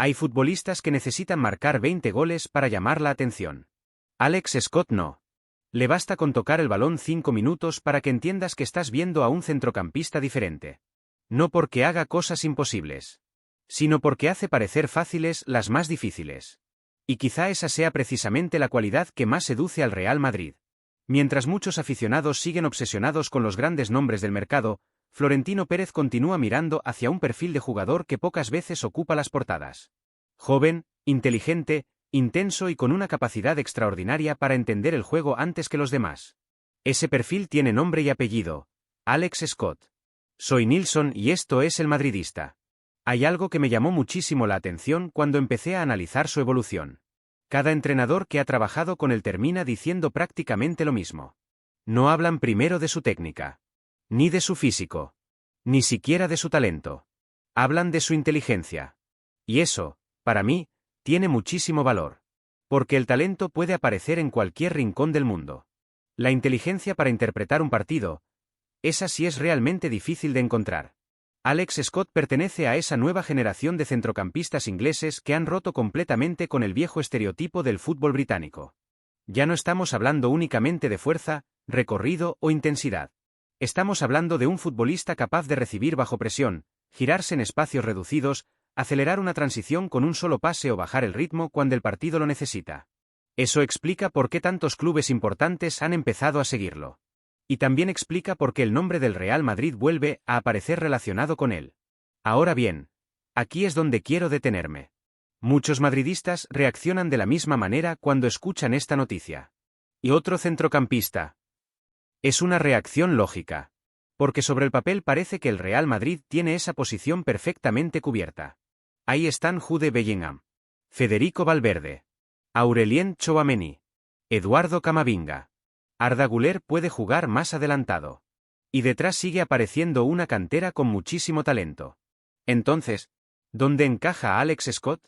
Hay futbolistas que necesitan marcar 20 goles para llamar la atención. Alex Scott no. Le basta con tocar el balón 5 minutos para que entiendas que estás viendo a un centrocampista diferente. No porque haga cosas imposibles, sino porque hace parecer fáciles las más difíciles. Y quizá esa sea precisamente la cualidad que más seduce al Real Madrid. Mientras muchos aficionados siguen obsesionados con los grandes nombres del mercado, Florentino Pérez continúa mirando hacia un perfil de jugador que pocas veces ocupa las portadas. Joven, inteligente, intenso y con una capacidad extraordinaria para entender el juego antes que los demás. Ese perfil tiene nombre y apellido: Alex Scott. Soy Nilsson y esto es El Madridista. Hay algo que me llamó muchísimo la atención cuando empecé a analizar su evolución. Cada entrenador que ha trabajado con él termina diciendo prácticamente lo mismo. No hablan primero de su técnica, ni de su físico, ni siquiera de su talento. Hablan de su inteligencia. Y eso, para mí, tiene muchísimo valor. Porque el talento puede aparecer en cualquier rincón del mundo. La inteligencia para interpretar un partido, esa sí es realmente difícil de encontrar. Alex Scott pertenece a esa nueva generación de centrocampistas ingleses que han roto completamente con el viejo estereotipo del fútbol británico. Ya no estamos hablando únicamente de fuerza, recorrido o intensidad. Estamos hablando de un futbolista capaz de recibir bajo presión, girarse en espacios reducidos, acelerar una transición con un solo pase o bajar el ritmo cuando el partido lo necesita. Eso explica por qué tantos clubes importantes han empezado a seguirlo. Y también explica por qué el nombre del Real Madrid vuelve a aparecer relacionado con él. Ahora bien, aquí es donde quiero detenerme. Muchos madridistas reaccionan de la misma manera cuando escuchan esta noticia. ¿Y otro centrocampista? Es una reacción lógica. Porque sobre el papel parece que el Real Madrid tiene esa posición perfectamente cubierta. Ahí están Jude Bellingham, Federico Valverde, Aurelien Tchouaméni, Eduardo Camavinga. Arda Güler puede jugar más adelantado. Y detrás sigue apareciendo una cantera con muchísimo talento. Entonces, ¿dónde encaja Alex Scott?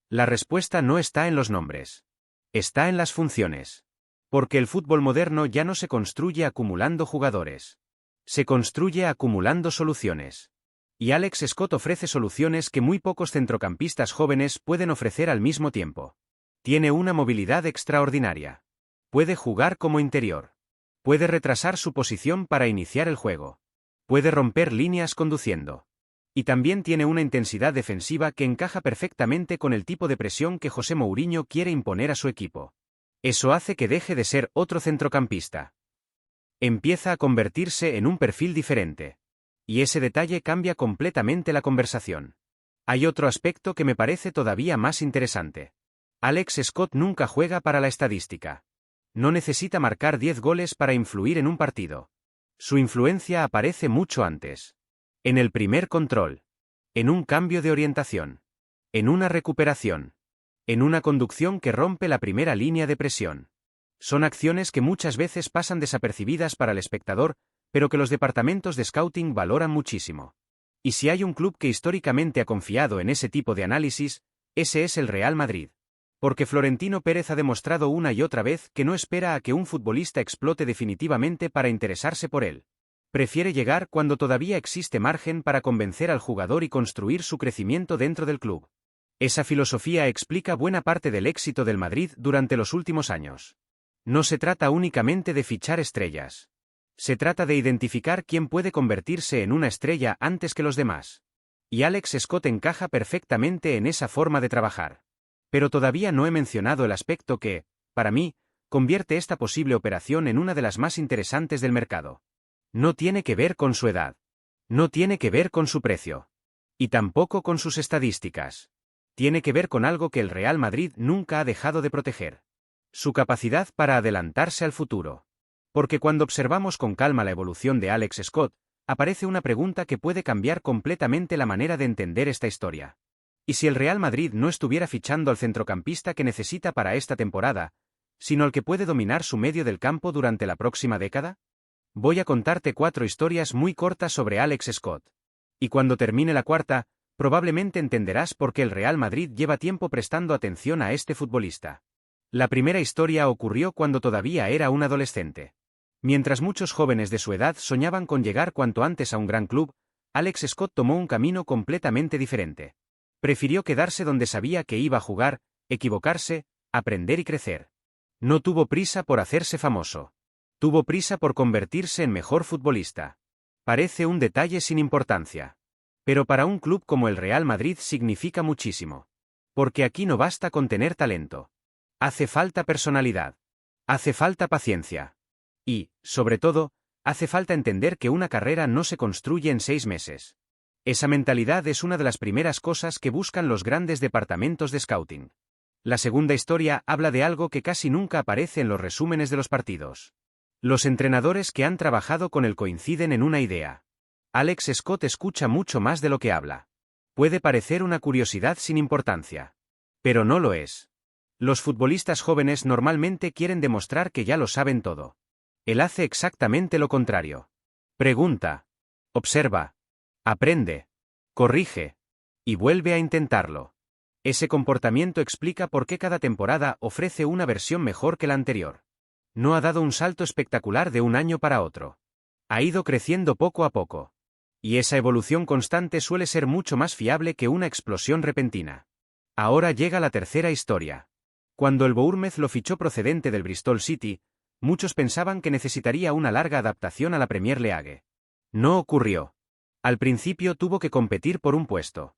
La respuesta no está en los nombres. Está en las funciones. Porque el fútbol moderno ya no se construye acumulando jugadores. Se construye acumulando soluciones. Y Alex Scott ofrece soluciones que muy pocos centrocampistas jóvenes pueden ofrecer al mismo tiempo. Tiene una movilidad extraordinaria. Puede jugar como interior. Puede retrasar su posición para iniciar el juego. Puede romper líneas conduciendo. Y también tiene una intensidad defensiva que encaja perfectamente con el tipo de presión que José Mourinho quiere imponer a su equipo. Eso hace que deje de ser otro centrocampista. Empieza a convertirse en un perfil diferente. Y ese detalle cambia completamente la conversación. Hay otro aspecto que me parece todavía más interesante. Alex Scott nunca juega para la estadística. No necesita marcar 10 goles para influir en un partido. Su influencia aparece mucho antes. En el primer control. En un cambio de orientación. En una recuperación. En una conducción que rompe la primera línea de presión. Son acciones que muchas veces pasan desapercibidas para el espectador, pero que los departamentos de scouting valoran muchísimo. Y si hay un club que históricamente ha confiado en ese tipo de análisis, ese es el Real Madrid. Porque Florentino Pérez ha demostrado una y otra vez que no espera a que un futbolista explote definitivamente para interesarse por él. Prefiere llegar cuando todavía existe margen para convencer al jugador y construir su crecimiento dentro del club. Esa filosofía explica buena parte del éxito del Madrid durante los últimos años. No se trata únicamente de fichar estrellas. Se trata de identificar quién puede convertirse en una estrella antes que los demás. Y Alex Scott encaja perfectamente en esa forma de trabajar. Pero todavía no he mencionado el aspecto que, para mí, convierte esta posible operación en una de las más interesantes del mercado. No tiene que ver con su edad. No tiene que ver con su precio. Y tampoco con sus estadísticas. Tiene que ver con algo que el Real Madrid nunca ha dejado de proteger. Su capacidad para adelantarse al futuro. Porque cuando observamos con calma la evolución de Alex Scott, aparece una pregunta que puede cambiar completamente la manera de entender esta historia. ¿Y si el Real Madrid no estuviera fichando al centrocampista que necesita para esta temporada, sino al que puede dominar su medio del campo durante la próxima década? Voy a contarte 4 historias muy cortas sobre Alex Scott. Y cuando termine la cuarta, probablemente entenderás por qué el Real Madrid lleva tiempo prestando atención a este futbolista. La primera historia ocurrió cuando todavía era un adolescente. Mientras muchos jóvenes de su edad soñaban con llegar cuanto antes a un gran club, Alex Scott tomó un camino completamente diferente. Prefirió quedarse donde sabía que iba a jugar, equivocarse, aprender y crecer. No tuvo prisa por hacerse famoso. Tuvo prisa por convertirse en mejor futbolista. Parece un detalle sin importancia. Pero para un club como el Real Madrid significa muchísimo. Porque aquí no basta con tener talento. Hace falta personalidad. Hace falta paciencia. Y, sobre todo, hace falta entender que una carrera no se construye en 6 meses. Esa mentalidad es una de las primeras cosas que buscan los grandes departamentos de scouting. La segunda historia habla de algo que casi nunca aparece en los resúmenes de los partidos. Los entrenadores que han trabajado con él coinciden en una idea. Alex Scott escucha mucho más de lo que habla. Puede parecer una curiosidad sin importancia. Pero no lo es. Los futbolistas jóvenes normalmente quieren demostrar que ya lo saben todo. Él hace exactamente lo contrario. Pregunta. Observa. Aprende. Corrige. Y vuelve a intentarlo. Ese comportamiento explica por qué cada temporada ofrece una versión mejor que la anterior. No ha dado un salto espectacular de un año para otro. Ha ido creciendo poco a poco. Y esa evolución constante suele ser mucho más fiable que una explosión repentina. Ahora llega la tercera historia. Cuando el Bournemouth lo fichó procedente del Bristol City, muchos pensaban que necesitaría una larga adaptación a la Premier League. No ocurrió. Al principio tuvo que competir por un puesto.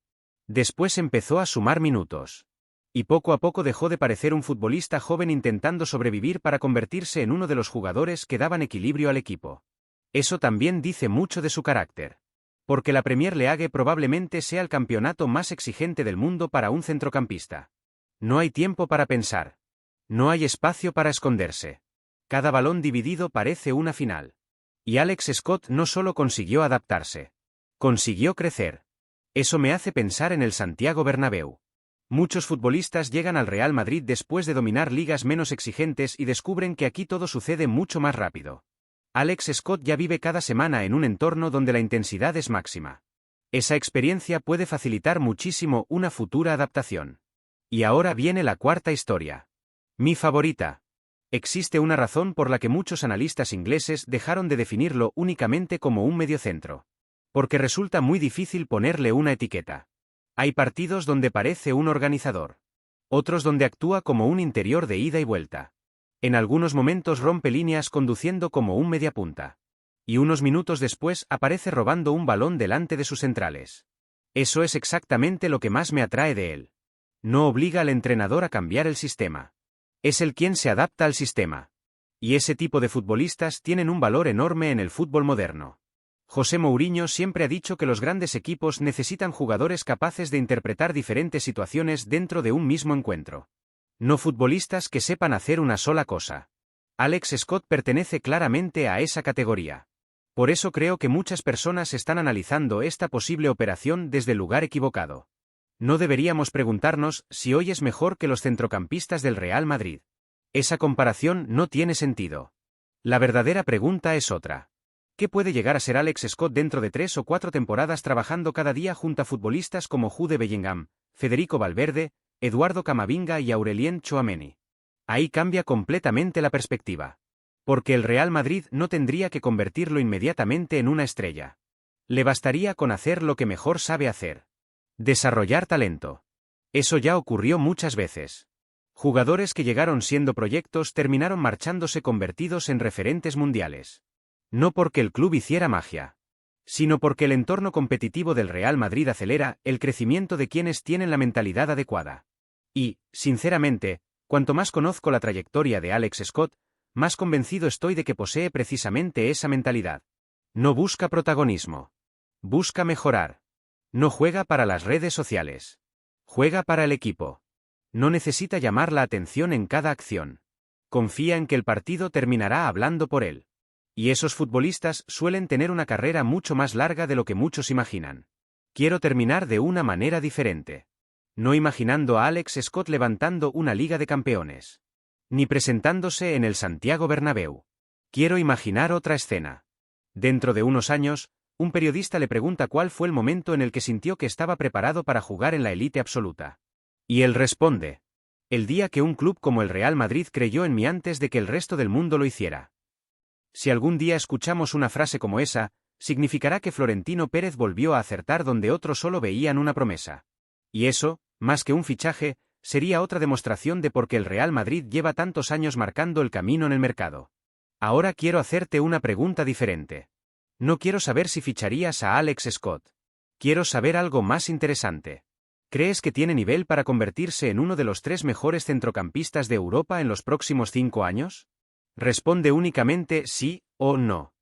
Después empezó a sumar minutos. Y poco a poco dejó de parecer un futbolista joven intentando sobrevivir para convertirse en uno de los jugadores que daban equilibrio al equipo. Eso también dice mucho de su carácter. Porque la Premier League probablemente sea el campeonato más exigente del mundo para un centrocampista. No hay tiempo para pensar. No hay espacio para esconderse. Cada balón dividido parece una final. Y Alex Scott no solo consiguió adaptarse. Consiguió crecer. Eso me hace pensar en el Santiago Bernabéu. Muchos futbolistas llegan al Real Madrid después de dominar ligas menos exigentes y descubren que aquí todo sucede mucho más rápido. Alex Scott ya vive cada semana en un entorno donde la intensidad es máxima. Esa experiencia puede facilitar muchísimo una futura adaptación. Y ahora viene la cuarta historia. Mi favorita. Existe una razón por la que muchos analistas ingleses dejaron de definirlo únicamente como un mediocentro. Porque resulta muy difícil ponerle una etiqueta. Hay partidos donde parece un organizador. Otros donde actúa como un interior de ida y vuelta. En algunos momentos rompe líneas conduciendo como un mediapunta. Y unos minutos después aparece robando un balón delante de sus centrales. Eso es exactamente lo que más me atrae de él. No obliga al entrenador a cambiar el sistema. Es él quien se adapta al sistema. Y ese tipo de futbolistas tienen un valor enorme en el fútbol moderno. José Mourinho siempre ha dicho que los grandes equipos necesitan jugadores capaces de interpretar diferentes situaciones dentro de un mismo encuentro. No futbolistas que sepan hacer una sola cosa. Alex Scott pertenece claramente a esa categoría. Por eso creo que muchas personas están analizando esta posible operación desde el lugar equivocado. No deberíamos preguntarnos si hoy es mejor que los centrocampistas del Real Madrid. Esa comparación no tiene sentido. La verdadera pregunta es otra. ¿Qué puede llegar a ser Alex Scott dentro de 3 o 4 temporadas trabajando cada día junto a futbolistas como Jude Bellingham, Federico Valverde, Eduardo Camavinga y Aurelien Tchouaméni? Ahí cambia completamente la perspectiva. Porque el Real Madrid no tendría que convertirlo inmediatamente en una estrella. Le bastaría con hacer lo que mejor sabe hacer. Desarrollar talento. Eso ya ocurrió muchas veces. Jugadores que llegaron siendo proyectos terminaron marchándose convertidos en referentes mundiales. No porque el club hiciera magia, sino porque el entorno competitivo del Real Madrid acelera el crecimiento de quienes tienen la mentalidad adecuada. Y, sinceramente, cuanto más conozco la trayectoria de Alex Scott, más convencido estoy de que posee precisamente esa mentalidad. No busca protagonismo. Busca mejorar. No juega para las redes sociales. Juega para el equipo. No necesita llamar la atención en cada acción. Confía en que el partido terminará hablando por él. Y esos futbolistas suelen tener una carrera mucho más larga de lo que muchos imaginan. Quiero terminar de una manera diferente. No imaginando a Alex Scott levantando una Liga de Campeones. Ni presentándose en el Santiago Bernabéu. Quiero imaginar otra escena. Dentro de unos años, un periodista le pregunta cuál fue el momento en el que sintió que estaba preparado para jugar en la élite absoluta. Y él responde: el día que un club como el Real Madrid creyó en mí antes de que el resto del mundo lo hiciera. Si algún día escuchamos una frase como esa, significará que Florentino Pérez volvió a acertar donde otros solo veían una promesa. Y eso, más que un fichaje, sería otra demostración de por qué el Real Madrid lleva tantos años marcando el camino en el mercado. Ahora quiero hacerte una pregunta diferente. No quiero saber si ficharías a Alex Scott. Quiero saber algo más interesante. ¿Crees que tiene nivel para convertirse en uno de los 3 mejores centrocampistas de Europa en los próximos 5 años? Responde únicamente sí o no.